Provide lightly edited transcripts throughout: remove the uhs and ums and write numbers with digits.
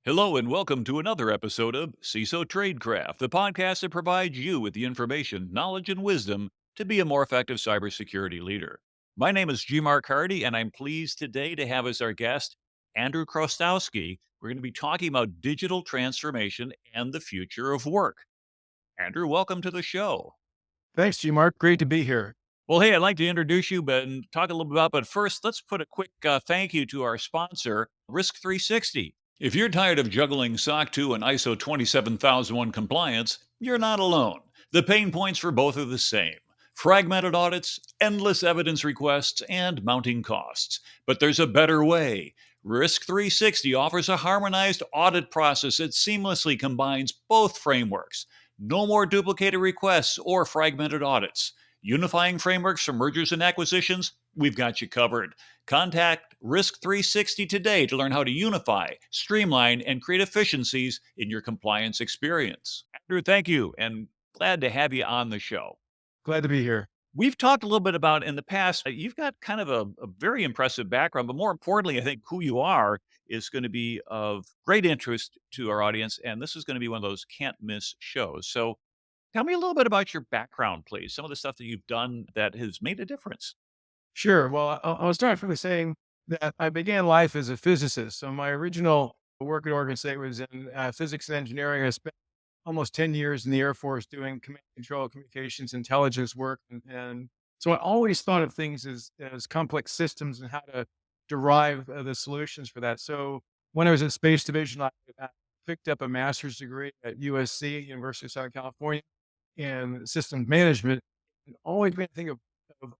Hello and welcome to another episode of CISO Tradecraft, the podcast that provides you with the information, knowledge, and wisdom to be a more effective cybersecurity leader. My name is G. Mark Hardy, and I'm pleased today to have as our guest Andrew Chrostowski. We're going to be talking about digital transformation and the future of work. Andrew, welcome to the show. Thanks, G Mark. Great to be here. Well, hey, I'd like to introduce you and talk a little bit about, but first, let's put a quick thank you to our sponsor, Risk 360. If you're tired of juggling SOC 2 and ISO 27001 compliance, you're not alone. The pain points for both are the same: fragmented audits, endless evidence requests, and mounting costs. But there's a better way. Risk 360 offers a harmonized audit process that seamlessly combines both frameworks. No more duplicated requests or fragmented audits. Unifying frameworks for mergers and acquisitions, we've got you covered. Contact Risk 360 today to learn how to unify, streamline, and create efficiencies in your compliance experience. Andrew, thank you, and glad to have you on the show. Glad to be here. We've talked a little bit about in the past, you've got kind of a very impressive background, but more importantly, I think who you are is going to be of great interest to our audience. And this is going to be one of those can't miss shows. So tell me a little bit about your background, please. Some of the stuff that you've done that has made a difference. Sure. Well, I'll start from saying that I began life as a physicist. So my original work at Oregon State was in physics and engineering. I spent almost 10 years in the Air Force doing command control, communications, intelligence work. And so I always thought of things as complex systems and how to derive the solutions for that. So when I was at Space Division, I picked up a master's degree at USC, University of Southern California, in systems management. And always made me think of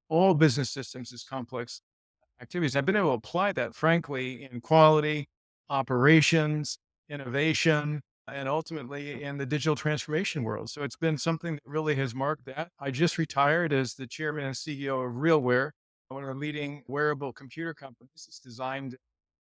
all business systems as complex activities. I've been able to apply that, frankly, in quality, operations, innovation, and ultimately in the digital transformation world. So it's been something that really has marked that. I just retired as the chairman and CEO of RealWear, one of the leading wearable computer companies. It's designed to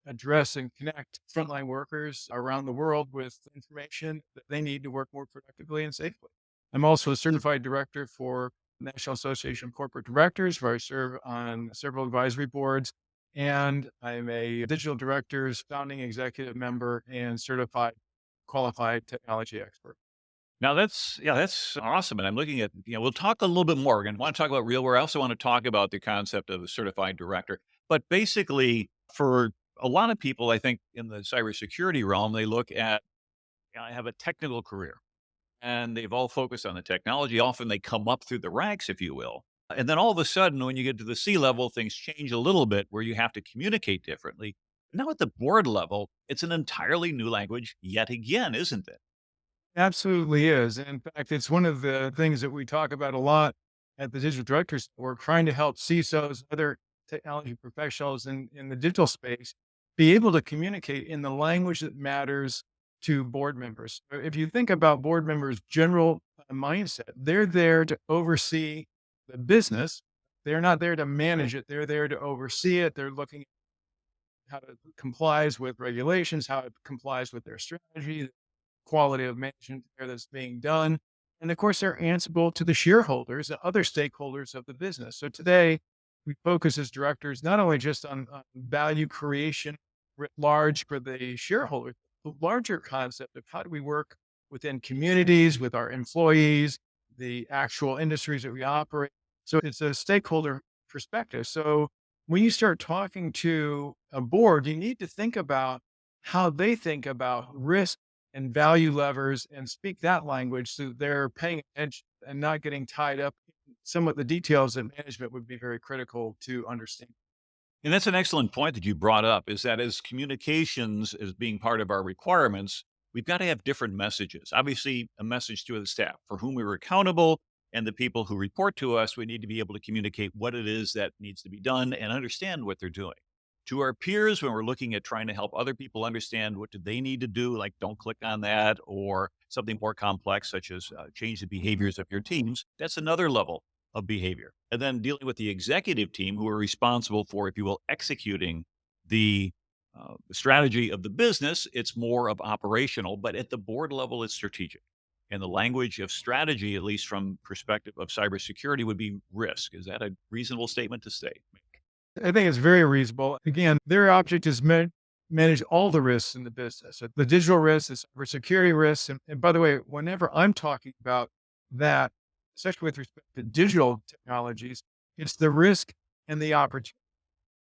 address and connect frontline workers around the world with information that they need to work more productively and safely. I'm also a certified director for National Association of Corporate Directors, where I serve on several advisory boards. And I'm a digital director's founding executive member and certified qualified technology expert. Now that's awesome. And I'm looking at, we'll talk a little bit more. We're going to want to talk about RealWare. I also want to talk about the concept of a certified director. But basically, for a lot of people, I think in the cybersecurity realm, they look at, I have a technical career, and they've all focused on the technology. Often they come up through the ranks, if you will. And then all of a sudden, when you get to the C level, things change a little bit where you have to communicate differently. Now at the board level, it's an entirely new language yet again, isn't it? Absolutely is. And in fact, it's one of the things that we talk about a lot at the digital directors. We're trying to help CISOs, other technology professionals in the digital space, be able to communicate in the language that matters to board members. If you think about board members' general mindset, they're there to oversee the business. They're not there to manage it. They're there to oversee it. They're looking at how it complies with regulations, how it complies with their strategy, quality of management care that's being done. And of course, they're answerable to the shareholders and other stakeholders of the business. So today, we focus as directors not only just on value creation writ large for the shareholders, the larger concept of how do we work within communities, with our employees, the actual industries that we operate. So it's a stakeholder perspective. So when you start talking to a board, you need to think about how they think about risk and value levers and speak that language so they're paying attention and not getting tied up in some of the details that management would be very critical to understand. And that's an excellent point that you brought up, is that as communications as being part of our requirements, we've got to have different messages. Obviously, a message to the staff for whom we're accountable and the people who report to us, we need to be able to communicate what it is that needs to be done and understand what they're doing. To our peers, when we're looking at trying to help other people understand what do they need to do, like don't click on that, or something more complex, such as change the behaviors of your teams, that's another level of behavior. And then dealing with the executive team who are responsible for, if you will, executing the strategy of the business, it's more of operational, but at the board level, it's strategic. And the language of strategy, at least from perspective of cybersecurity, would be risk. Is that a reasonable statement to say? I think it's very reasonable. Again, their object is manage all the risks in the business, the digital risks, the cybersecurity risks. And by the way, whenever I'm talking about that, especially with respect to digital technologies, it's the risk and the opportunity,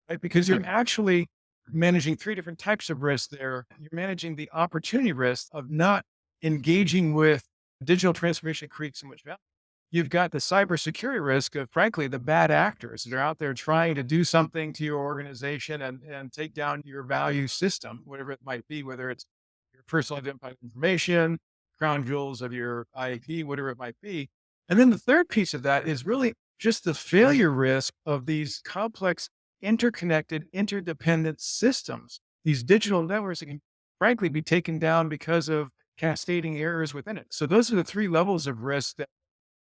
right? Because you're actually managing three different types of risks there. You're managing the opportunity risk of not engaging with digital transformation that creates so much value. You've got the cybersecurity risk of, frankly, the bad actors that are out there trying to do something to your organization and take down your value system, whatever it might be, whether it's your personal identified information, crown jewels of your IP, whatever it might be. And then the third piece of that is really just the failure risk of these complex, interconnected, interdependent systems, these digital networks that can, frankly, be taken down because of cascading errors within it. So those are the three levels of risk that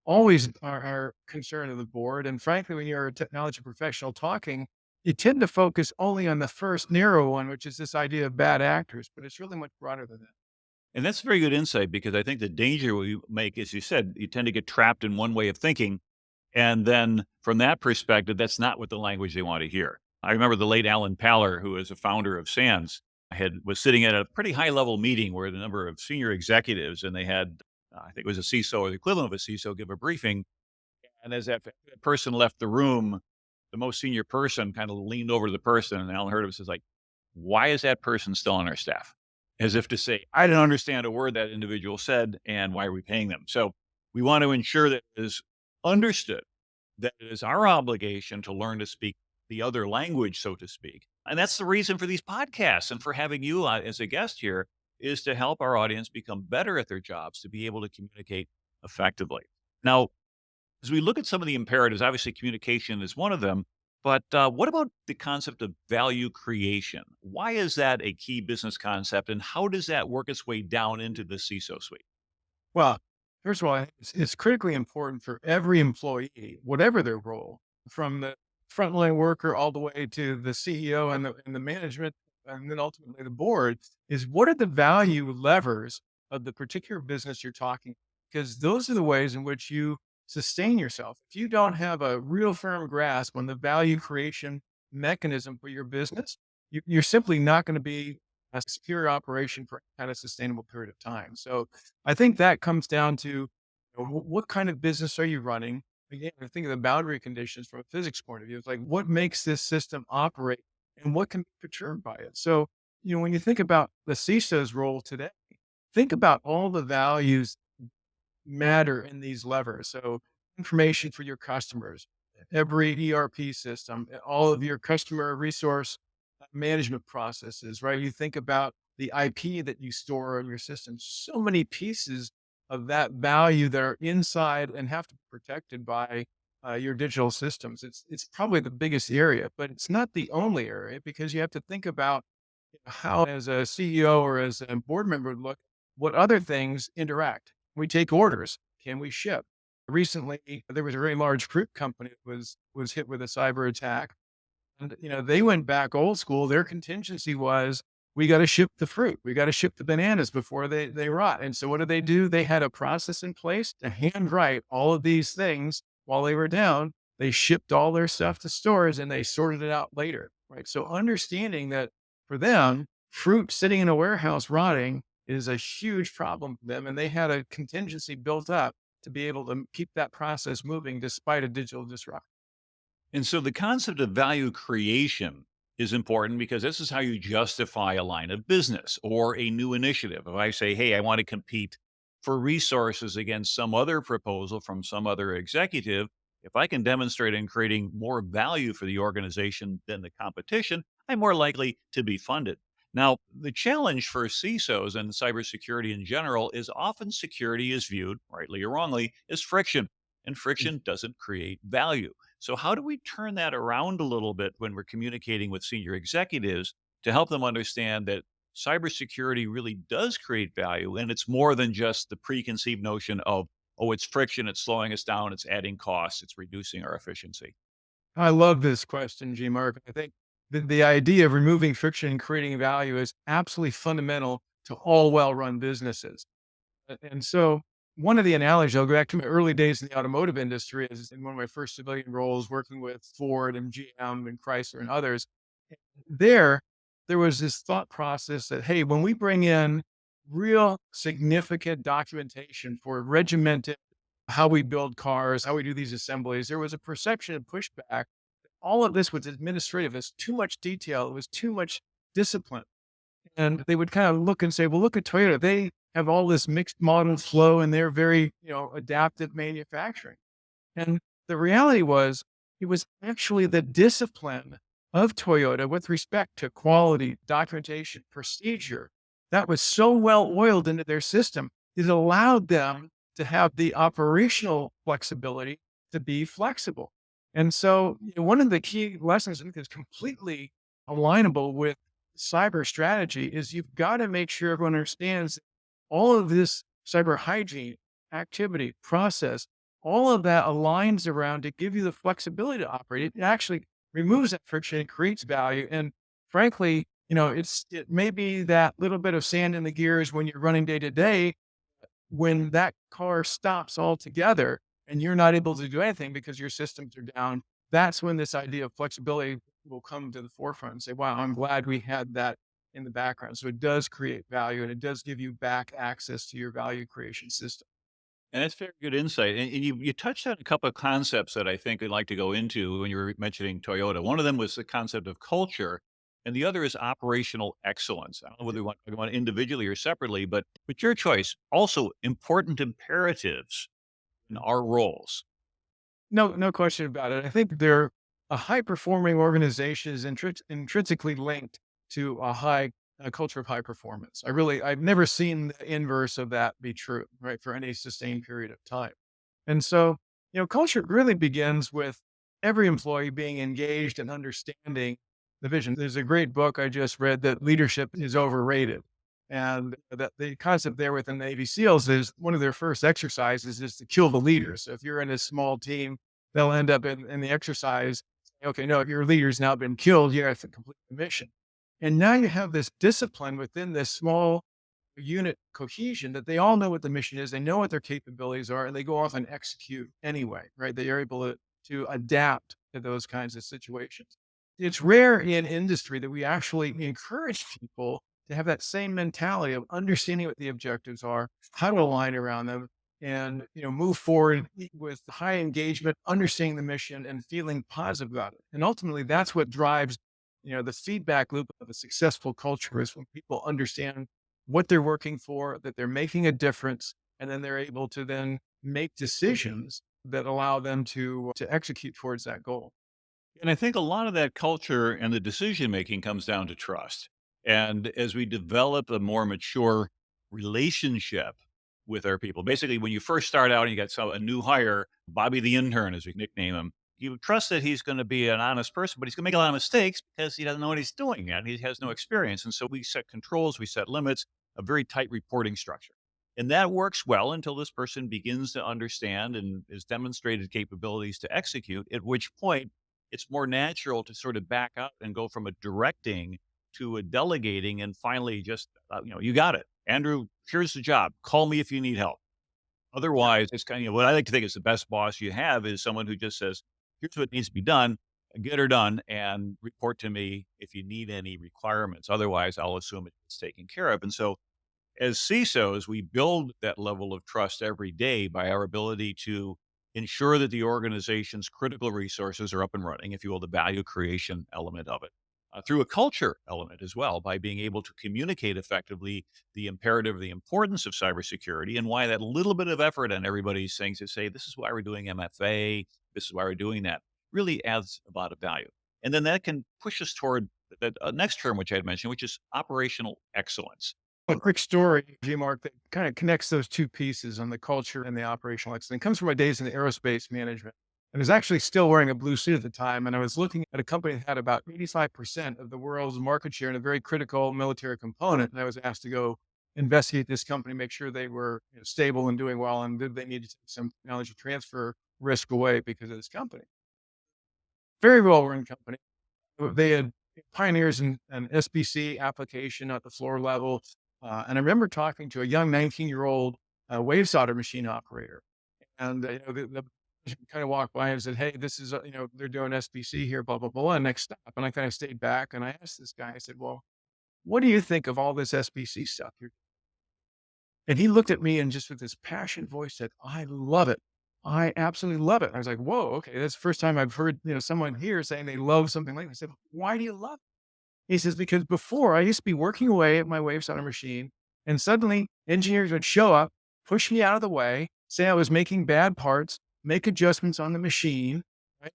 always are concern of the board. And frankly, when you're a technology professional talking, you tend to focus only on the first narrow one, which is this idea of bad actors, but it's really much broader than that. And that's very good insight because I think the danger we make, as you said, you tend to get trapped in one way of thinking. And then from that perspective, that's not what the language they want to hear. I remember the late Alan Paller, who is a founder of SANS, was sitting at a pretty high level meeting where the number of senior executives and they had, I think it was a CISO or the equivalent of a CISO, give a briefing. And as that person left the room, the most senior person kind of leaned over to the person, and Alan Hurd says, like, "Why is that person still on our staff?" As if to say, "I didn't understand a word that individual said, and why are we paying them?" So we want to ensure that it is understood that it is our obligation to learn to speak the other language, so to speak. And that's the reason for these podcasts and for having you as a guest here is to help our audience become better at their jobs, to be able to communicate effectively. Now, as we look at some of the imperatives, obviously communication is one of them. But what about the concept of value creation? Why is that a key business concept, and how does that work its way down into the CISO suite? Well, first of all, I think it's critically important for every employee, whatever their role, from the frontline worker all the way to the CEO and the management, and then ultimately the board, is what are the value levers of the particular business you're talking? Because those are the ways in which you sustain yourself. If you don't have a real firm grasp on the value creation mechanism for your business, you're simply not going to be a superior operation for any kind of sustainable period of time. So I think that comes down to, what kind of business are you running? Again, I think of the boundary conditions from a physics point of view. It's like, what makes this system operate and what can be perturbed by it? So, when you think about the CISO's role today, think about all the values matter in these levers. So information for your customers, every ERP system, all of your customer resource management processes, right? You think about the IP that you store in your system, so many pieces of that value that are inside and have to be protected by your digital systems. It's probably the biggest area, but it's not the only area because you have to think about how, as a CEO or as a board member, would look what other things interact. We take orders. Can we ship? Recently, there was a very large fruit company that was hit with a cyber attack, and they went back old school. Their contingency was, we got to ship the fruit. We got to ship the bananas before they rot. And so what did they do? They had a process in place to handwrite all of these things while they were down. They shipped all their stuff to stores and they sorted it out later. Right. So understanding that for them, fruit sitting in a warehouse rotting is a huge problem for them. And they had a contingency built up to be able to keep that process moving despite a digital disruption. And so the concept of value creation is important because this is how you justify a line of business or a new initiative. If I say, hey, I want to compete for resources against some other proposal from some other executive, if I can demonstrate in creating more value for the organization than the competition, I'm more likely to be funded. Now, the challenge for CISOs and cybersecurity in general is often security is viewed, rightly or wrongly, as friction, and friction doesn't create value. So, how do we turn that around a little bit when we're communicating with senior executives to help them understand that cybersecurity really does create value and it's more than just the preconceived notion of, oh, it's friction, it's slowing us down, it's adding costs, it's reducing our efficiency? I love this question, G. Mark. I think the idea of removing friction and creating value is absolutely fundamental to all well-run businesses. And so one of the analogies, I'll go back to my early days in the automotive industry, is in one of my first civilian roles working with Ford and GM and Chrysler and others. There, there was this thought process that, hey, when we bring in real significant documentation for regimented how we build cars, how we do these assemblies, there was a perception of pushback. All of this was administrative. It's too much detail. It was too much discipline. And they would kind of look and say, well, look at Toyota. They have all this mixed model flow and they're very, adaptive manufacturing. And the reality was, it was actually the discipline of Toyota with respect to quality, documentation, procedure that was so well oiled into their system. It allowed them to have the operational flexibility to be flexible. And so, one of the key lessons I think is completely alignable with cyber strategy is you've got to make sure everyone understands all of this cyber hygiene activity process, all of that aligns around to give you the flexibility to operate. It actually removes that friction, it creates value. And frankly, it may be that little bit of sand in the gears when you're running day to day, when that car stops altogether and you're not able to do anything because your systems are down, that's when this idea of flexibility will come to the forefront and say, wow, I'm glad we had that in the background. So it does create value and it does give you back access to your value creation system. And that's very good insight. And you touched on a couple of concepts that I think I'd like to go into when you were mentioning Toyota. One of them was the concept of culture, and the other is operational excellence. I don't know whether we want to talk about it individually or separately, but your choice. Also, important imperatives in our roles. No question about it. I think they're a high performing organization is intrinsically linked to a culture of high performance. I've never seen the inverse of that be true, right? For any sustained period of time. And so, culture really begins with every employee being engaged and understanding the vision. There's a great book I just read that leadership is overrated. And that the concept there within the Navy SEALs is one of their first exercises is to kill the leaders. So if you're in a small team, they'll end up in the exercise. Okay, no, if your leader's now been killed, you have to complete the mission. And now you have this discipline within this small unit cohesion that they all know what the mission is, they know what their capabilities are, and they go off and execute anyway, right? They are able to adapt to those kinds of situations. It's rare in industry that we actually encourage people to have that same mentality of understanding what the objectives are, how to align around them, and move forward with high engagement, understanding the mission, and feeling positive about it. And ultimately, that's what drives the feedback loop of a successful culture is when people understand what they're working for, that they're making a difference, and then they're able to then make decisions that allow them to execute towards that goal. And I think a lot of that culture and the decision making comes down to trust. And as we develop a more mature relationship with our people, basically, when you first start out and you got a new hire, Bobby the intern, as we nickname him, you trust that he's going to be an honest person, but he's going to make a lot of mistakes because he doesn't know what he's doing yet. He has no experience. And so we set controls, we set limits, a very tight reporting structure. And that works well until this person begins to understand and has demonstrated capabilities to execute, at which point it's more natural to sort of back up and go from a directing to a delegating and finally just, you got it. Andrew, here's the job. Call me if you need help. Otherwise, it's kind of, what I like to think is the best boss you have is someone who just says, here's what needs to be done, get her done, and report to me if you need any requirements. Otherwise, I'll assume it's taken care of. And so as CISOs, we build that level of trust every day by our ability to ensure that the organization's critical resources are up and running, if you will, the value creation element of it. Through a culture element as well, by being able to communicate effectively the imperative, the importance of cybersecurity, and why that little bit of effort on everybody's things to say, this is why we're doing MFA, this is why we're doing that, really adds a lot of value. And then that can push us toward the next term, which I had mentioned, which is operational excellence. A quick story, G Mark, that kind of connects those two pieces on the culture and the operational excellence. It comes from my days in the aerospace management. I was actually still wearing a blue suit at the time, and I was looking at a company that had about 85% of the world's market share in a very critical military component. And I was asked to go investigate this company, make sure they were stable and doing well, and did they need to take some technology transfer risk away because of this company. Very well run company. They had pioneers in an SBC application at the floor level. And I remember talking to a young 19-year-old wave solder machine operator. And the kind of walked by and said, hey, this is, they're doing SBC here, blah, blah, blah. And next stop. And I kind of stayed back and I asked this guy, I said, well, what do you think of all this SBC stuff? And he looked at me and just with this passionate voice said, I love it. I absolutely love it. I was like, whoa, okay. That's the first time I've heard, someone here saying they love something like this. I said, why do you love it? He says, because before I used to be working away at my wave center machine and suddenly engineers would show up, push me out of the way, say I was making bad parts, make adjustments on the machine, right?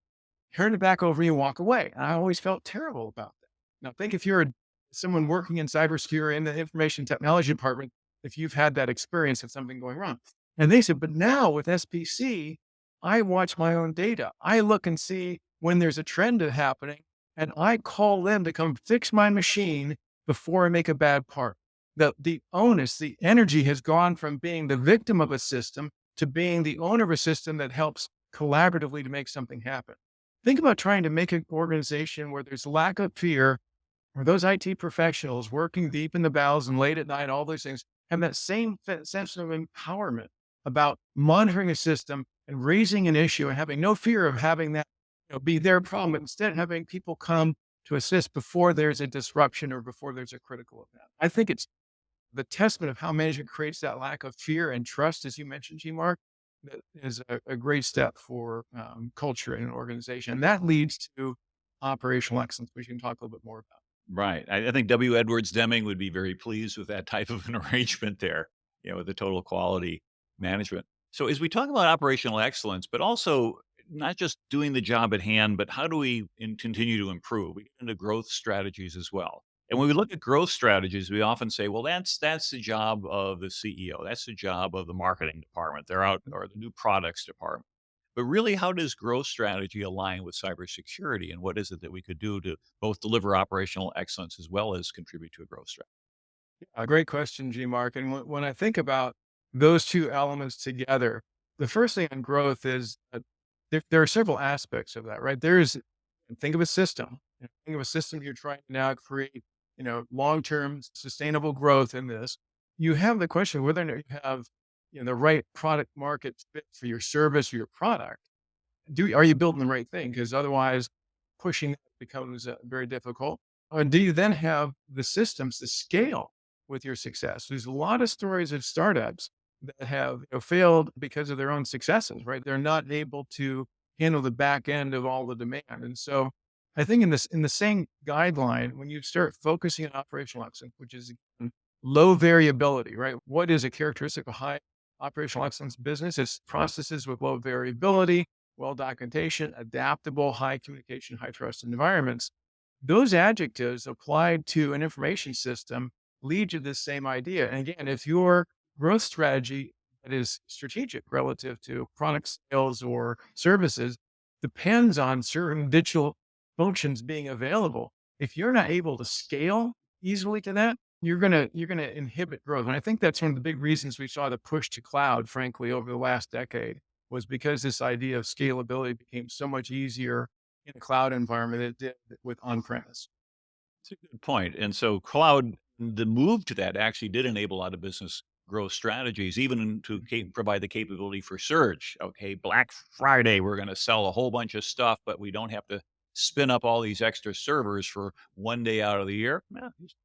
Turn it back over and walk away. And I always felt terrible about that. Now, think if you're someone working in cybersecurity in the information technology department, if you've had that experience of something going wrong. And they said, but now with SPC, I watch my own data. I look and see when there's a trend happening, and I call them to come fix my machine before I make a bad part. The onus, the energy has gone from being the victim of a system to being the owner of a system that helps collaboratively to make something happen. Think about trying to make an organization where there's lack of fear, where those IT professionals working deep in the bowels and late at night, all those things have that same sense of empowerment about monitoring a system and raising an issue and having no fear of having that be their problem, but instead having people come to assist before there's a disruption or before there's a critical event. I think it's the testament of how management creates that lack of fear and trust, as you mentioned, G Mark, that is a great step for culture in an organization. And that leads to operational excellence, which you can talk a little bit more about. Right. I think W. Edwards Deming would be very pleased with that type of an arrangement there, with the total quality management. So as we talk about operational excellence, but also not just doing the job at hand, but how do we continue to improve? We get into growth strategies as well. And when we look at growth strategies, we often say, well, that's the job of the CEO. That's the job of the marketing department. They're out or the new products department. But really, how does growth strategy align with cybersecurity? And what is it that we could do to both deliver operational excellence as well as contribute to a growth strategy? A great question, G Mark. And when I think about those two elements together, the first thing on growth is there are several aspects of that, right? Think of a system. Think of a system you're trying to now create, long-term sustainable growth in this. You have the question of whether or not you have, the right product market fit for your service or your product. Are you building the right thing? Because otherwise, pushing that becomes very difficult. And do you then have the systems to scale with your success? There's a lot of stories of startups that have failed because of their own successes, right? They're not able to handle the back end of all the demand. And so I think in the same guideline, when you start focusing on operational excellence, which is again, low variability, right? What is a characteristic of high operational excellence business? It's processes with low variability, well documentation, adaptable, high communication, high trust environments. Those adjectives applied to an information system lead to this same idea. And again, if your growth strategy that is strategic relative to product sales or services depends on certain digital functions being available, if you're not able to scale easily to that, you're gonna inhibit growth. And I think that's one of the big reasons we saw the push to cloud, frankly, over the last decade was because this idea of scalability became so much easier in a cloud environment than it did with on-premise. It's a good point. And so cloud, the move to that actually did enable a lot of business growth strategies, even to provide the capability for surge. Okay, Black Friday, we're going to sell a whole bunch of stuff, but we don't have to spin up all these extra servers for one day out of the year. Just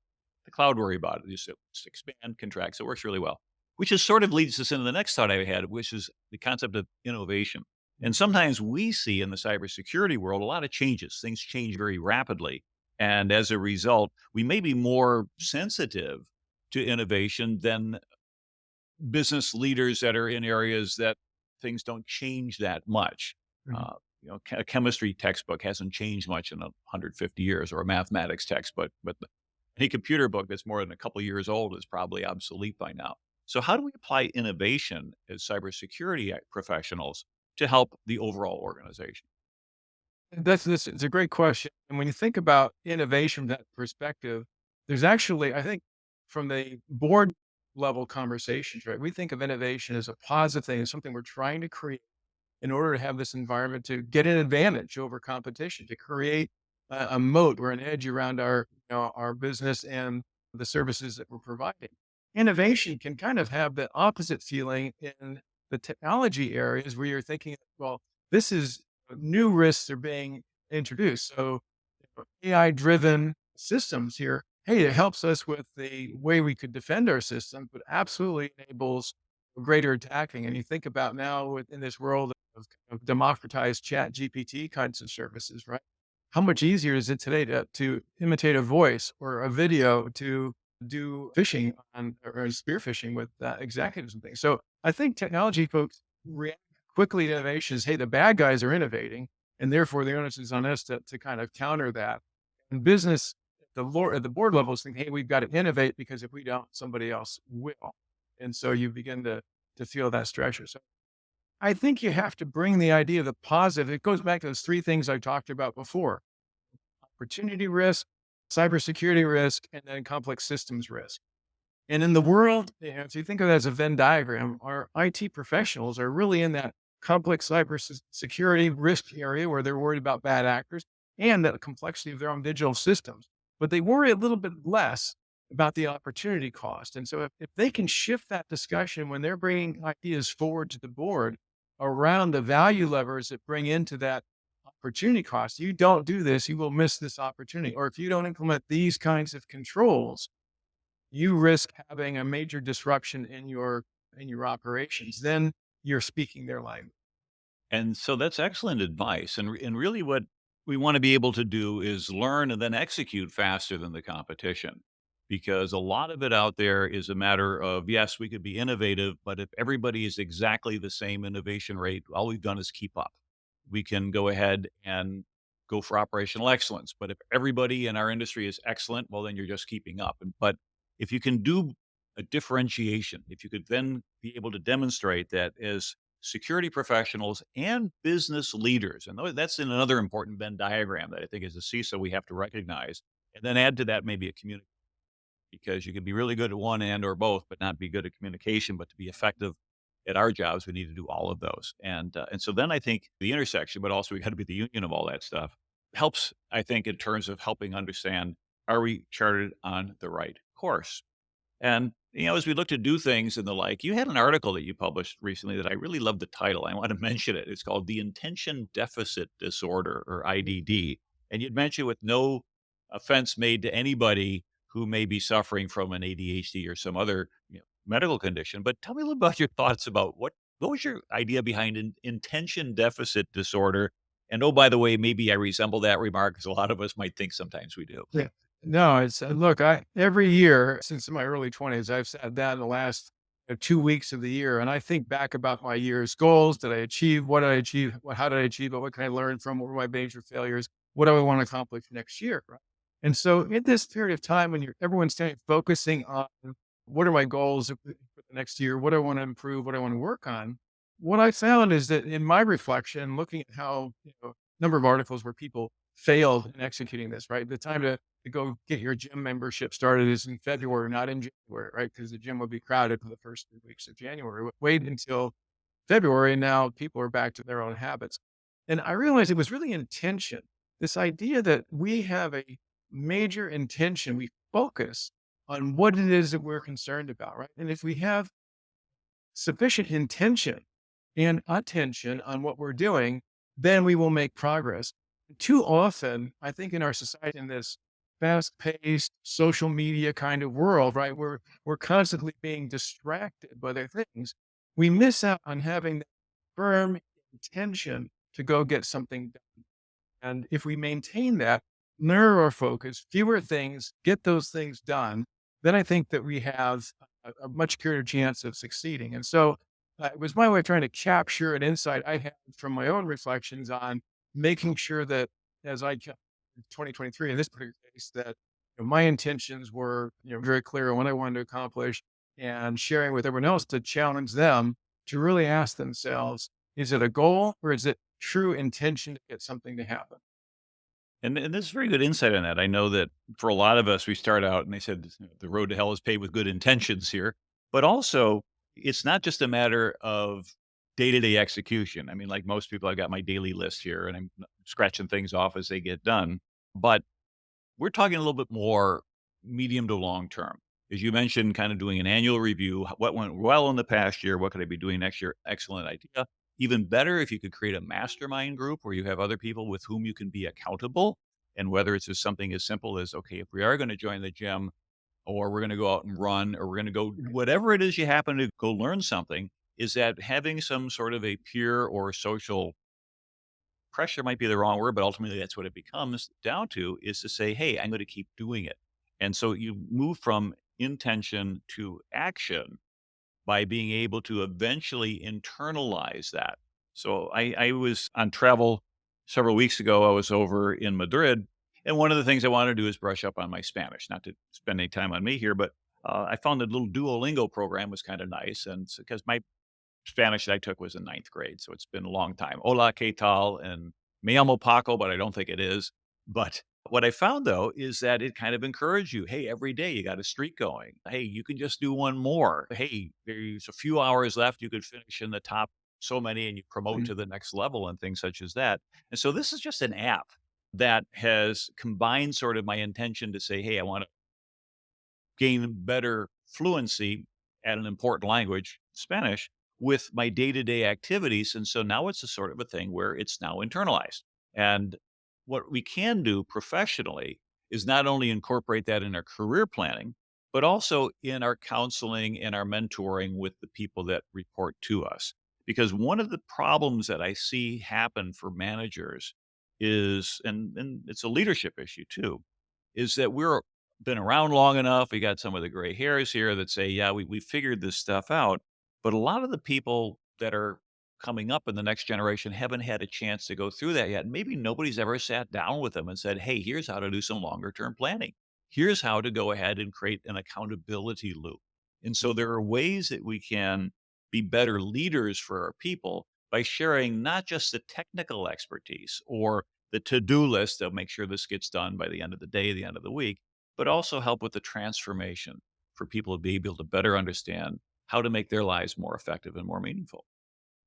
the cloud worry about it. Just expand, contract. So it works really well. Which is sort of leads us into the next thought I had, which is the concept of innovation. And sometimes we see in the cybersecurity world a lot of changes. Things change very rapidly. And as a result, we may be more sensitive to innovation than business leaders that are in areas that things don't change that much. Mhm. A chemistry textbook hasn't changed much in 150 years, or a mathematics textbook, but any computer book that's more than a couple years old is probably obsolete by now. So, how do we apply innovation as cybersecurity professionals to help the overall organization? That's this it's a great question. And when you think about innovation from that perspective, there's actually, I think, from the board level conversations, right? We think of innovation as a positive thing, as something we're trying to create in order to have this environment to get an advantage over competition, to create a moat or an edge around our business and the services that we're providing. Innovation can kind of have the opposite feeling in the technology areas where you're thinking, well, this is new risks are being introduced. So AI driven systems here hey, it helps us with the way we could defend our system, but absolutely enables greater attacking. And you think about now in this world of democratized chat GPT kinds of services, right? How much easier is it today to imitate a voice or a video to do phishing on or spear phishing with executives and things? So I think technology folks react quickly to innovations. Hey, the bad guys are innovating, and therefore the onus is on us to kind of counter that. And business at the board levels think, hey, we've got to innovate because if we don't, somebody else will. And so you begin to feel that pressure. So I think you have to bring the idea of the positive. It goes back to those three things I talked about before: opportunity risk, cybersecurity risk, and then complex systems risk. And in the world, if you think of it as a Venn diagram, our IT professionals are really in that complex cybersecurity risk area where they're worried about bad actors and the complexity of their own digital systems. But they worry a little bit less about the opportunity cost. And so if they can shift that discussion when they're bringing ideas forward to the board around the value levers that bring into that opportunity cost, you don't do this, you will miss this opportunity. Or if you don't implement these kinds of controls, you risk having a major disruption in your operations. Then you're speaking their language. And so that's excellent advice. And really, what we want to be able to do is learn and then execute faster than the competition. Because a lot of it out there is a matter of, yes, we could be innovative, but if everybody is exactly the same innovation rate, all we've done is keep up. We can go ahead and go for operational excellence. But if everybody in our industry is excellent, well, then you're just keeping up. But if you can do a differentiation, if you could then be able to demonstrate that as security professionals and business leaders. And that's in another important Venn diagram that I think as a CISO we have to recognize. And then add to that maybe a community, because you can be really good at one and or both, but not be good at communication. But to be effective at our jobs, we need to do all of those. And so then I think the intersection, but also we got to be the union of all that stuff, helps. I think in terms of helping understand, are we charted on the right course? And, as we look to do things and the like, you had an article that you published recently that I really love the title. I want to mention it. It's called The Intention Deficit Disorder, or IDD. And you'd mentioned, with no offense made to anybody who may be suffering from an ADHD or some other medical condition, but tell me a little about your thoughts about what was your idea behind intention deficit disorder? And oh, by the way, maybe I resemble that remark, because a lot of us might think sometimes we do. Yeah. No, it's look, I every year since my early 20s, I've sat down in the last 2 weeks of the year and I think back about my year's goals. Did I achieve? What did I achieve? How did I achieve it? What can I learn from? What were my major failures? What do I want to accomplish next year? Right. And so in this period of time when everyone's focusing on what are my goals for the next year? What do I want to improve? What do I want to work on? What I found is that in my reflection, looking at how, number of articles where people failed in executing this, right? The time to go get your gym membership started is in February, not in January, right? Because the gym will be crowded for the first 3 weeks of January. Wait until February, and now people are back to their own habits. And I realized it was really intention. This idea that we have a major intention, we focus on what it is that we're concerned about, right? And if we have sufficient intention and attention on what we're doing, then we will make progress. Too often, I think in our society, in this fast-paced social media kind of world, right, we're constantly being distracted by other things. We miss out on having that firm intention to go get something done. And if we maintain that, narrow our focus, fewer things, get those things done, then I think that we have a much greater chance of succeeding. And so it was my way of trying to capture an insight I had from my own reflections on making sure that as I kept 2023 in this particular case, that my intentions were very clear on what I wanted to accomplish, and sharing with everyone else to challenge them to really ask themselves, is it a goal or is it true intention to get something to happen? And there's very good insight on that. I know that for a lot of us, we start out and they said the road to hell is paved with good intentions here, but also it's not just a matter of day to day execution. I mean, like most people, I got my daily list here and I'm scratching things off as they get done. But we're talking a little bit more medium to long term. As you mentioned, kind of doing an annual review. What went well in the past year? What could I be doing next year? Excellent idea. Even better if you could create a mastermind group where you have other people with whom you can be accountable And whether it's just something as simple as, okay, if we are going to join the gym, or we're going to go out and run, or we're going to go, whatever it is you happen to go learn something, is that having some sort of a peer or social pressure might be the wrong word, but ultimately that's what it becomes down to, is to say, hey, I'm going to keep doing it. And so you move from intention to action by being able to eventually internalize that. So I was on travel several weeks ago. I was over in Madrid, and one of the things I wanted to do is brush up on my Spanish. Not to spend any time on me here, but I found the little Duolingo program was kind of nice, and because my Spanish that I took was in ninth grade, so it's been a long time. Hola, ¿qué tal? And me llamo Paco, but I don't think it is. But what I found though is that it kind of encouraged you. Hey, every day you got a streak going. Hey, you can just do one more. Hey, there's a few hours left. You could finish in the top so many and you promote to the next level and things such as that. And so this is just an app that has combined sort of my intention to say, hey, I want to gain better fluency at an important language, Spanish, with my day-to-day activities. And so now it's a sort of a thing where it's now internalized. And what we can do professionally is not only incorporate that in our career planning, but also in our counseling and our mentoring with the people that report to us. Because one of the problems that I see happen for managers is, and it's a leadership issue too, is that we're been around long enough. We got some of the gray hairs here that say, yeah, we figured this stuff out. But a lot of the people that are coming up in the next generation haven't had a chance to go through that yet. Maybe nobody's ever sat down with them and said, hey, here's how to do some longer term planning. Here's how to go ahead and create an accountability loop. And so there are ways that we can be better leaders for our people by sharing not just the technical expertise or the to-do list of make sure this gets done by the end of the day, the end of the week, but also help with the transformation for people to be able to better understand how to make their lives more effective and more meaningful.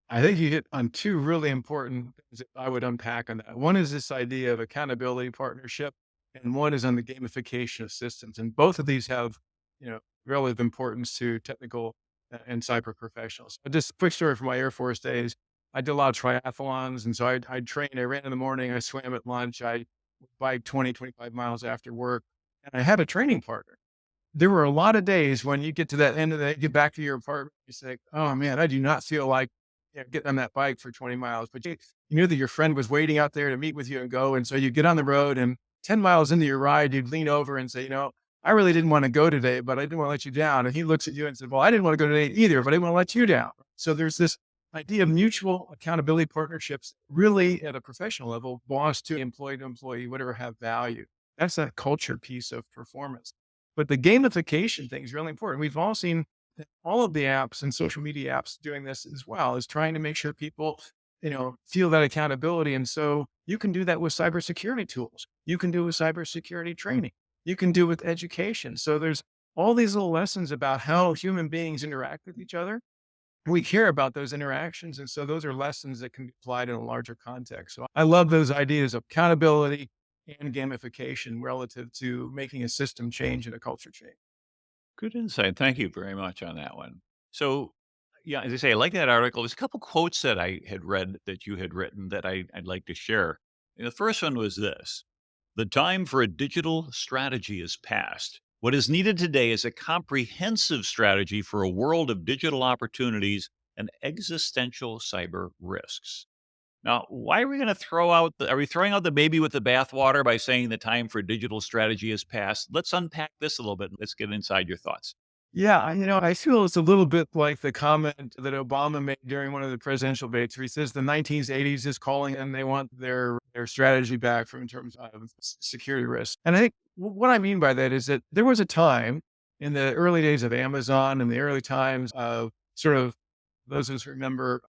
I think you hit on two really important things that I would unpack on that. One is this idea of accountability partnership, and one is on the gamification of systems. And both of these have, relative importance to technical and cyber professionals. But just a quick story from my Air Force days. I did a lot of triathlons. And so I trained, I ran in the morning, I swam at lunch, I biked 20, 25 miles after work. And I had a training partner. There were a lot of days when you get to that end of the day, get back to your apartment, you say, "Oh, man, I do not feel like, getting on that bike for 20 miles." But you knew that your friend was waiting out there to meet with you and go, and so you get on the road, and 10 miles into your ride, you'd lean over and say, "I really didn't wanna go today, but I didn't wanna let you down." And he looks at you and said, "Well, I didn't wanna go today either, but I didn't wanna let you down." So there's this idea of mutual accountability partnerships, really at a professional level, boss to employee, whatever, have value. That's that culture piece of performance. But the gamification thing is really important. We've all seen that all of the apps and social media apps doing this as well, is trying to make sure people, feel that accountability. And so you can do that with cybersecurity tools. You can do it with cybersecurity training. You can do it with education. So there's all these little lessons about how human beings interact with each other. We care about those interactions. And so those are lessons that can be applied in a larger context. So I love those ideas of accountability and gamification relative to making a system change and a culture change. Good insight. Thank you very much on that one. So, yeah, as I say, I like that article. There's a couple quotes that I had read that you had written that I'd like to share. And the first one was this: the time for a digital strategy is past. What is needed today is a comprehensive strategy for a world of digital opportunities and existential cyber risks. Now, why are we going to throw out are we throwing out the baby with the bathwater by saying the time for digital strategy is past? Let's unpack this a little bit. Let's get inside your thoughts. Yeah, I feel it's a little bit like the comment that Obama made during one of the presidential debates, where he says the 1980s is calling and they want their strategy back from in terms of security risks. And I think what I mean by that is that there was a time in the early days of Amazon and the early times of sort of those of us who remember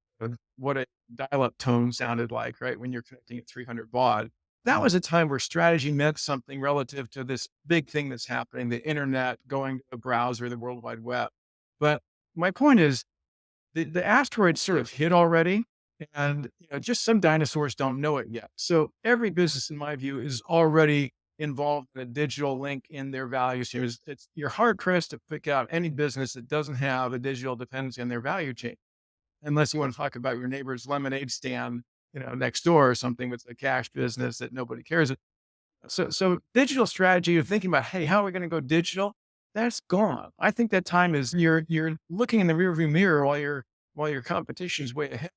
what a dial-up tone sounded like, right? When you're connecting at 300 baud. That was a time where strategy meant something relative to this big thing that's happening, the internet, going to a browser, the World Wide Web. But my point is the asteroid sort of hit already, and just some dinosaurs don't know it yet. So every business, in my view, is already involved in a digital link in their value stream. You're hard pressed to pick out any business that doesn't have a digital dependency on their value chain, unless you want to talk about your neighbor's lemonade stand, next door or something with a cash business that nobody cares. So digital strategy of thinking about, hey, how are we going to go digital? That's gone. I think that time is you're looking in the rearview mirror while your competition is way ahead.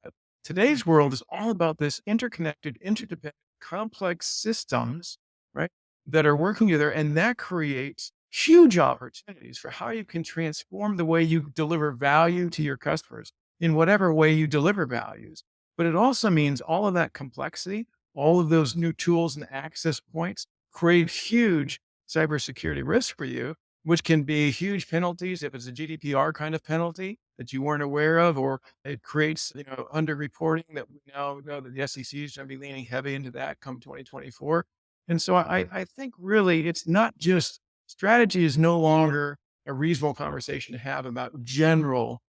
Today's world is all about this interconnected, interdependent, complex systems, right? That are working together, and that creates huge opportunities for how you can transform the way you deliver value to your customers in whatever way you deliver values. But it also means all of that complexity, all of those new tools and access points create huge cybersecurity risks for you, which can be huge penalties if it's a GDPR kind of penalty that you weren't aware of, or it creates, underreporting that we now know that the SEC is going to be leaning heavy into that come 2024. And so I think really it's not just strategy is no longer a reasonable conversation to have about general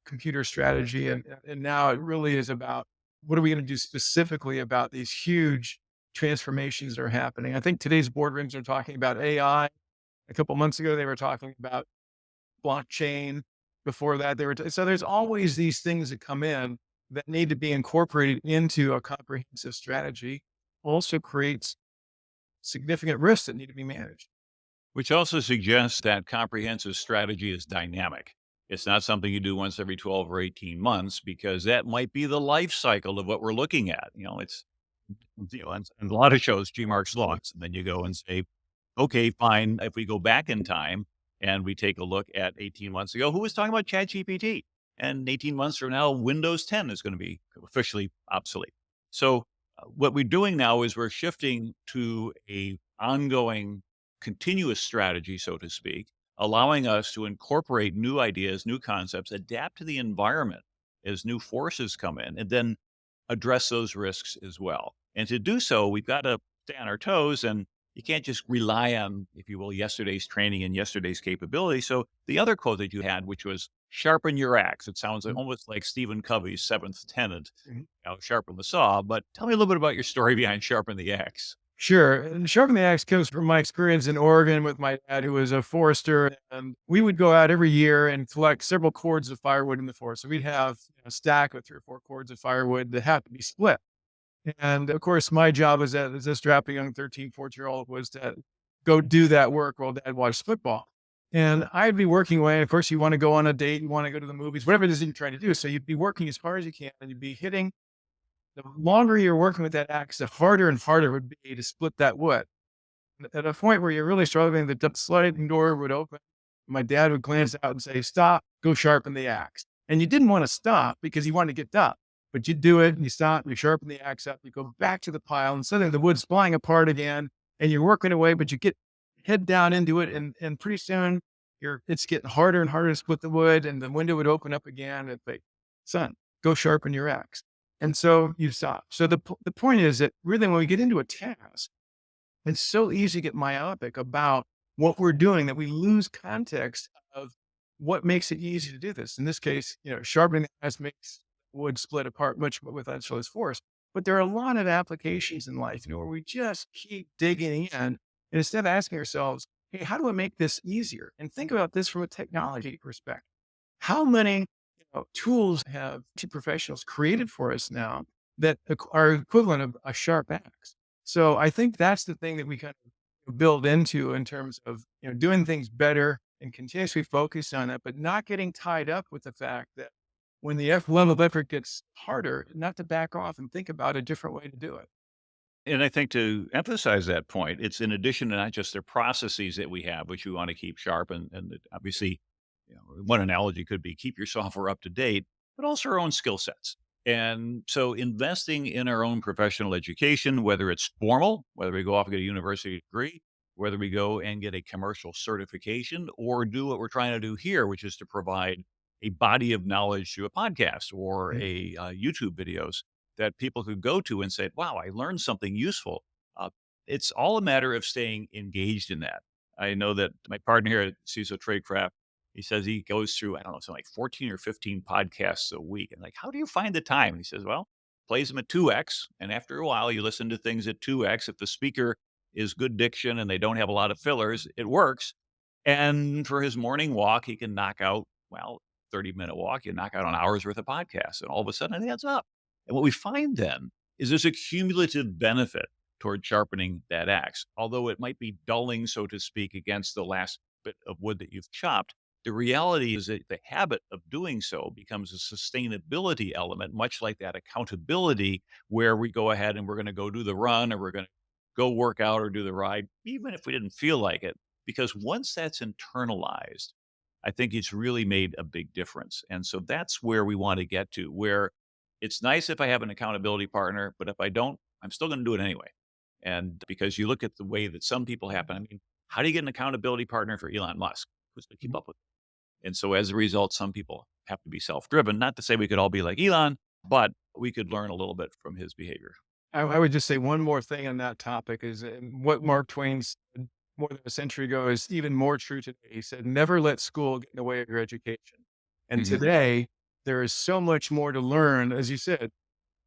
computer strategy. And now it really is about what are we going to do specifically about these huge transformations that are happening. I think today's boardrooms are talking about AI. A couple months ago, they were talking about blockchain. Before that, so there's always these things that come in that need to be incorporated into a comprehensive strategy. Also creates significant risks that need to be managed. Which also suggests that comprehensive strategy is dynamic. It's not something you do once every 12 or 18 months because that might be the life cycle of what we're looking at. It's, and a lot of shows, G marks laws. And then you go and say, okay, fine. If we go back in time and we take a look at 18 months ago, who was talking about ChatGPT? And 18 months from now, Windows 10 is going to be officially obsolete. So what we're doing now is we're shifting to a ongoing continuous strategy, so to speak, allowing us to incorporate new ideas, new concepts, adapt to the environment as new forces come in, and then address those risks as well. And to do so, we've got to stay on our toes, and you can't just rely on, if you will, yesterday's training and yesterday's capability. So the other quote that you had, which was sharpen your axe. It sounds like, Mhm. almost like Stephen Covey's seventh tenet, Mhm. sharpen the saw. But tell me a little bit about your story behind sharpen the axe. Sure. And Sharpen the Axe comes from my experience in Oregon with my dad, who was a forester. And we would go out every year and collect several cords of firewood in the forest. So we'd have a stack of 3 or 4 cords of firewood that had to be split. And of course, my job as a strapping young 13, 14-year-old was to go do that work while dad watched football. And I'd be working away. And of course, you want to go on a date, you want to go to the movies, whatever it is you're trying to do. So you'd be working as hard as you can, and you'd be hitting. The longer you're working with that axe, the harder and harder it would be to split that wood. At a point where you're really struggling, the sliding door would open. My dad would glance out and say, "Stop, go sharpen the axe." And you didn't want to stop because you wanted to get done, but you do it and you stop, you sharpen the axe up, you go back to the pile, and suddenly the wood's flying apart again, and you're working away, but you get head down into it, and pretty soon it's getting harder and harder to split the wood, and the window would open up again. And like, son, go sharpen your axe. And so you stop. So the point is that really when we get into a task, it's so easy to get myopic about what we're doing that we lose context of what makes it easy to do this. In this case, sharpening the axe makes wood split apart much with endless force. But there are a lot of applications in life, where we just keep digging in, and instead of asking ourselves, hey, how do I make this easier? And think about this from a technology perspective. How many tools have IT professionals created for us now that are equivalent of a sharp axe? So I think that's the thing that we kind of build into in terms of doing things better and continuously focus on it, but not getting tied up with the fact that when the level of effort gets harder, not to back off and think about a different way to do it. And I think to emphasize that point, it's in addition to not just the processes that we have, which we want to keep sharp, and obviously, one analogy could be keep your software up to date, but also our own skill sets. And so, investing in our own professional education, whether it's formal, whether we go off and get a university degree, whether we go and get a commercial certification, or do what we're trying to do here, which is to provide a body of knowledge through a podcast or Mhm. a YouTube videos that people could go to and say, wow, I learned something useful. Uh, it's all a matter of staying engaged in that. I know that my partner here at CISO Tradecraft, he says he goes through, I don't know, something like 14 or 15 podcasts a week. And like, how do you find the time? And he says, well, plays them at 2x. And after a while, you listen to things at 2x. If the speaker is good diction and they don't have a lot of fillers, it works. And for his morning walk, he can knock out, well, 30-minute walk, you knock out an hour's worth of podcasts. And all of a sudden it adds up. And what we find then is there's a cumulative benefit toward sharpening that axe. Although it might be dulling, so to speak, against the last bit of wood that you've chopped, the reality is that the habit of doing so becomes a sustainability element, much like that accountability, where we go ahead and we're going to go do the run or we're going to go work out or do the ride, even if we didn't feel like it. Because once that's internalized, I think it's really made a big difference. And so that's where we want to get to, where it's nice if I have an accountability partner, but if I don't, I'm still going to do it anyway. And because you look at the way that some people happen, I mean, how do you get an accountability partner for Elon Musk? Who's going to keep Mhm. up with it? And so as a result, some people have to be self driven. Not to say we could all be like Elon, but we could learn a little bit from his behavior. I would just say one more thing on that topic is what Mark Twain said more than a century ago is even more true today. He said, never let school get in the way of your education. And Hmm. today, there is so much more to learn. As you said,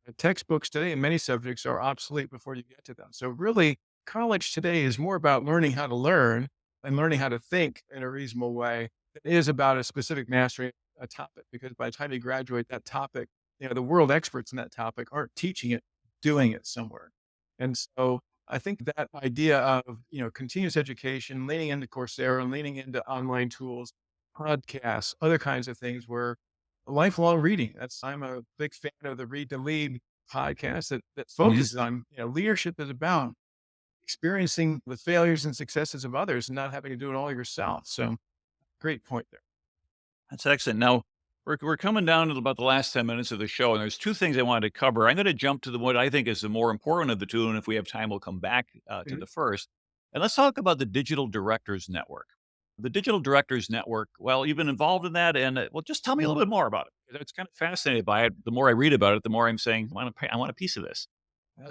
the textbooks today in many subjects are obsolete before you get to them. So, really, college today is more about learning how to learn and learning how to think in a reasonable way than it is about a specific mastery a topic. Because by the time you graduate that topic, the world experts in that topic aren't teaching it, doing it somewhere. And so, I think that idea of continuous education, leaning into Coursera, leaning into online tools, podcasts, other kinds of things where lifelong reading. I'm a big fan of the Read to Lead podcast that Hmm. focuses on, leadership is about experiencing the failures and successes of others and not having to do it all yourself. So great point there. That's excellent. Now, we're coming down to about the last 10 minutes of the show, and there's two things I wanted to cover. I'm going to jump to the what I think is the more important of the two. And if we have time, we'll come back to Mhm. the first. And let's talk about the Digital Directors Network. The Digital Directors Network, well, you've been involved in that. And well, just tell me a little bit more about it. 'Cause it's kind of fascinated by it. The more I read about it, the more I'm saying, I want a piece of this.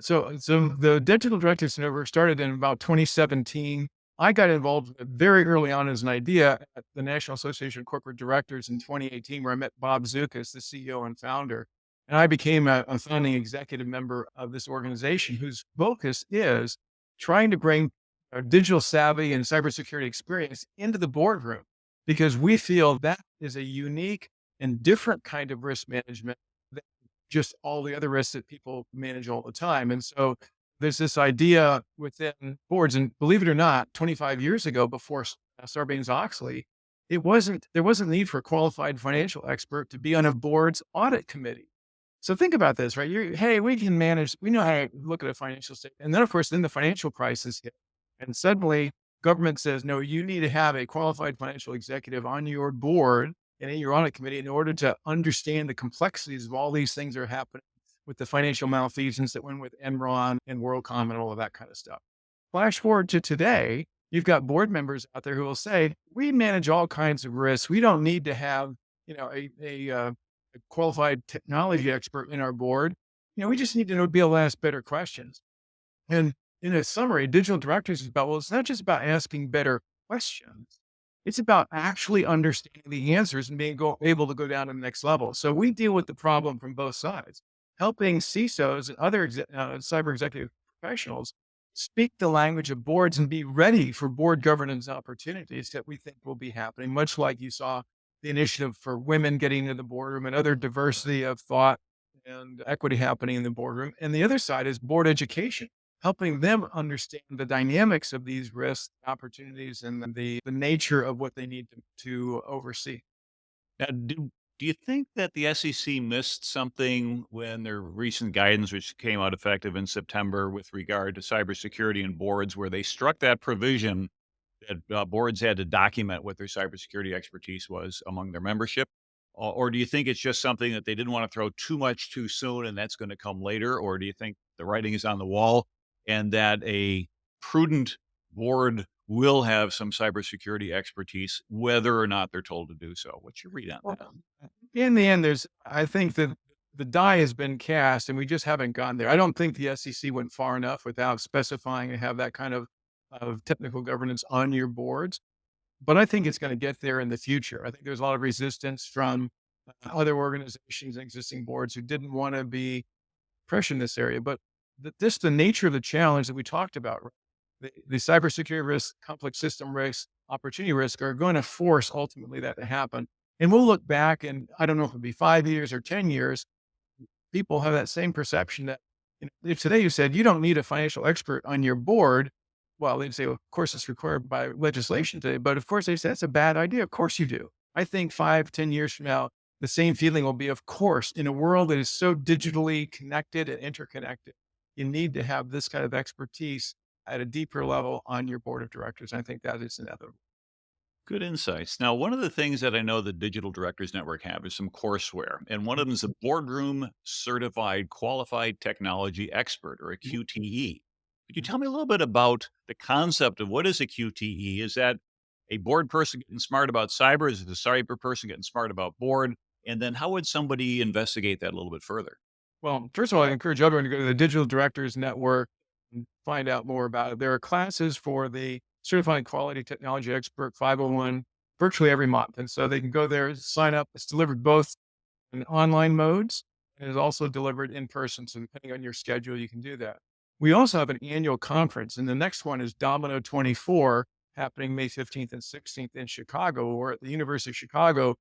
So the Digital Directors Network started in about 2017. I got involved very early on as an idea at the National Association of Corporate Directors in 2018, where I met Bob Zukas, the CEO and founder. And I became a founding executive member of this organization whose focus is trying to bring a digital savvy and cybersecurity experience into the boardroom because we feel that is a unique and different kind of risk management just all the other risks that people manage all the time. And so there's this idea within boards, and believe it or not, 25 years ago, before Sarbanes-Oxley, there wasn't need for a qualified financial expert to be on a board's audit committee. So think about this, right? Hey, we can manage, we know how to look at a financial statement. And then, of course, then the financial crisis hit. And suddenly, government says, no, you need to have a qualified financial executive on your board and in your audit committee in order to understand the complexities of all these things that are happening with the financial malfeasance that went with Enron and WorldCom and all of that kind of stuff. Flash forward to today, you've got board members out there who will say, we manage all kinds of risks. We don't need to have, a qualified technology expert in our board. We just need to be able to ask better questions. And in a summary, digital directors is about, well, it's not just about asking better questions. It's about actually understanding the answers and able to go down to the next level. So we deal with the problem from both sides, helping CISOs and other cyber executive professionals speak the language of boards and be ready for board governance opportunities that we think will be happening, much like you saw the initiative for women getting into the boardroom and other diversity of thought and equity happening in the boardroom. And the other side is board education, helping them understand the dynamics of these risks, opportunities, and the nature of what they need to oversee. Now, do you think that the SEC missed something when their recent guidance, which came out effective in September with regard to cybersecurity and boards, where they struck that provision that boards had to document what their cybersecurity expertise was among their membership? Or do you think it's just something that they didn't want to throw too much too soon and that's going to come later? Or do you think the writing is on the wall and that a prudent board will have some cybersecurity expertise, whether or not they're told to do so? What's your read on Well, that? in the end, I think that the die has been cast and we just haven't gone there. I don't think the SEC went far enough without specifying and have that kind of technical governance on your boards. But I think it's going to get there in the future. I think there's a lot of resistance from other organizations and existing boards who didn't want to be pressure in this area. But the nature of the challenge that we talked about, right? The cybersecurity risk, complex system risk, opportunity risk are going to force ultimately that to happen. And we'll look back and I don't know if it'll be 5 years or 10 years, people have that same perception that, If today you said you don't need a financial expert on your board, well, they'd say, well, of course, it's required by legislation today. But of course, they say that's a bad idea. Of course, you do. I think 5, 10 years from now, the same feeling will be, of course, in a world that is so digitally connected and interconnected, you need to have this kind of expertise at a deeper level on your board of directors. I think that is inevitable. Good insights. Now, one of the things that I know the Digital Directors Network have is some courseware, and one of them is a boardroom certified qualified technology expert, or a Mhm. QTE. Could you Mhm. tell me a little bit about the concept of what is a QTE? Is that a board person getting smart about cyber? Is it a cyber person getting smart about board? And then how would somebody investigate that a little bit further? Well, first of all, I encourage everyone to go to the Digital Directors Network and find out more about it. There are classes for the Certified Quality Technology Expert 501 virtually every month. And so they can go there, sign up. It's delivered both in online modes and is also delivered in person. So depending on your schedule, you can do that. We also have an annual conference, and the next one is Domino 24, happening May 15th and 16th in Chicago, or at the University of Chicago.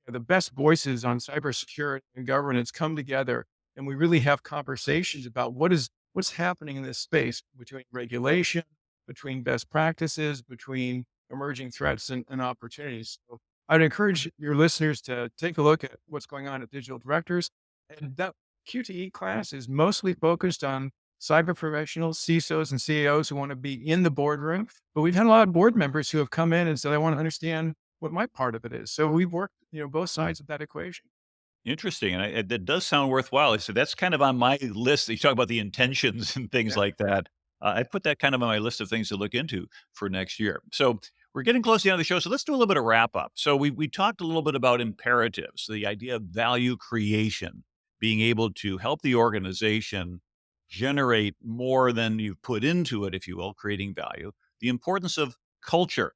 The best voices on cybersecurity and governance come together, and we really have conversations about what's happening in this space between regulation, between best practices, between emerging threats and opportunities. So I'd encourage your listeners to take a look at what's going on at Digital Directors. And that QTE class is mostly focused on cyber professionals, CISOs, and CAOs who want to be in the boardroom. But we've had a lot of board members who have come in and said, I want to understand what my part of it is. So we've worked, both sides of that equation. Interesting, and that does sound worthwhile. So that's kind of on my list. You talk about the intentions and things Yeah. like that. I put that kind of on my list of things to look into for next year. So we're getting close to the end of the show. So let's do a little bit of wrap up. So we talked a little bit about imperatives, the idea of value creation, being able to help the organization generate more than you've put into it, if you will, creating value. The importance of culture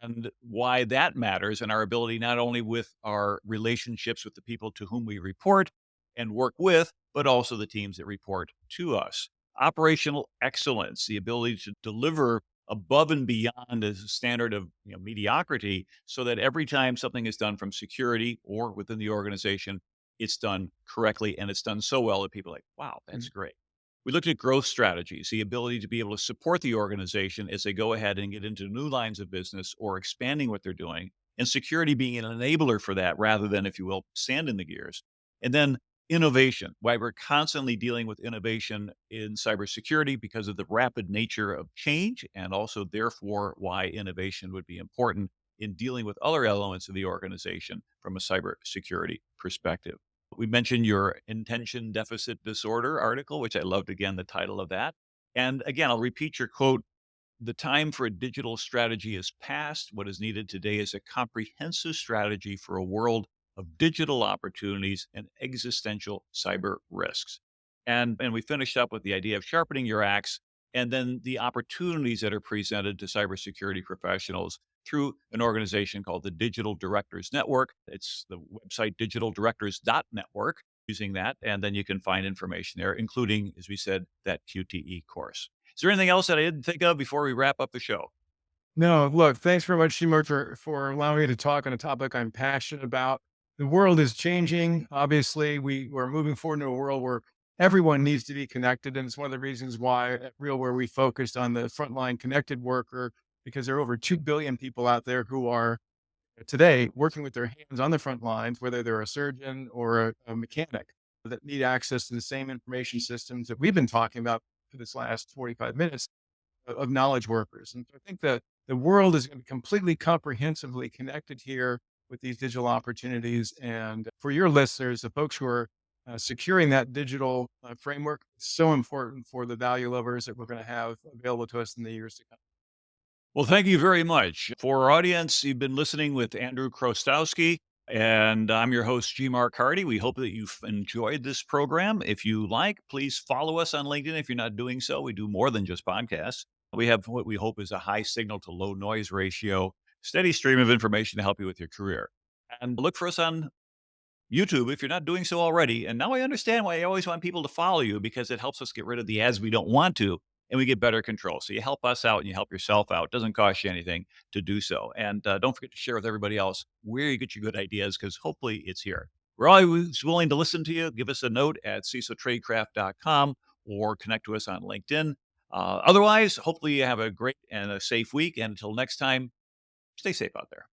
and why that matters and our ability not only with our relationships with the people to whom we report and work with, but also the teams that report to us. Operational excellence, the ability to deliver above and beyond a standard of mediocrity, so that every time something is done from security or within the organization, it's done correctly and it's done so well that people are like, wow, that's Mhm. great. We looked at growth strategies, the ability to be able to support the organization as they go ahead and get into new lines of business or expanding what they're doing, and security being an enabler for that rather than, if you will, sand in the gears. And then innovation, why we're constantly dealing with innovation in cybersecurity because of the rapid nature of change, and also, therefore, why innovation would be important in dealing with other elements of the organization from a cybersecurity perspective. We mentioned your intention deficit disorder article, which I loved again, the title of that. And again, I'll repeat your quote: the time for a digital strategy is past. What is needed today is a comprehensive strategy for a world of digital opportunities and existential cyber risks. And we finished up with the idea of sharpening your axe and then the opportunities that are presented to cybersecurity professionals through an organization called the Digital Directors Network. It's the website digitaldirectors.network, using that. And then you can find information there, including, as we said, that QTE course. Is there anything else that I didn't think of before we wrap up the show? No, look, thanks very much, Seymour, for allowing me to talk on a topic I'm passionate about. The world is changing. Obviously, we're moving forward into a world where everyone needs to be connected. And it's one of the reasons why at Real, where we focused on the frontline connected worker, because there are over 2 billion people out there who are today working with their hands on the front lines, whether they're a surgeon or a mechanic, that need access to the same information systems that we've been talking about for this last 45 minutes of knowledge workers. And so I think that the world is going to be completely comprehensively connected here with these digital opportunities. And for your listeners, the folks who are securing that digital framework, is so important for the value levers that we're going to have available to us in the years to come. Well, thank you very much. For our audience, you've been listening with Andrew Chrostowski, and I'm your host, G. Mark Hardy. We hope that you've enjoyed this program. If you like, please follow us on LinkedIn. If you're not doing so, we do more than just podcasts. We have what we hope is a high signal to low noise ratio, steady stream of information to help you with your career. And look for us on YouTube if you're not doing so already. And now I understand why I always want people to follow you, because it helps us get rid of the ads we don't want to, and we get better control. So you help us out and you help yourself out. It doesn't cost you anything to do so. And don't forget to share with everybody else where you get your good ideas, because hopefully it's here. We're always willing to listen to you. Give us a note at CISOTradecraft.com or connect to us on LinkedIn. Otherwise, hopefully you have a great and a safe week. And until next time, stay safe out there.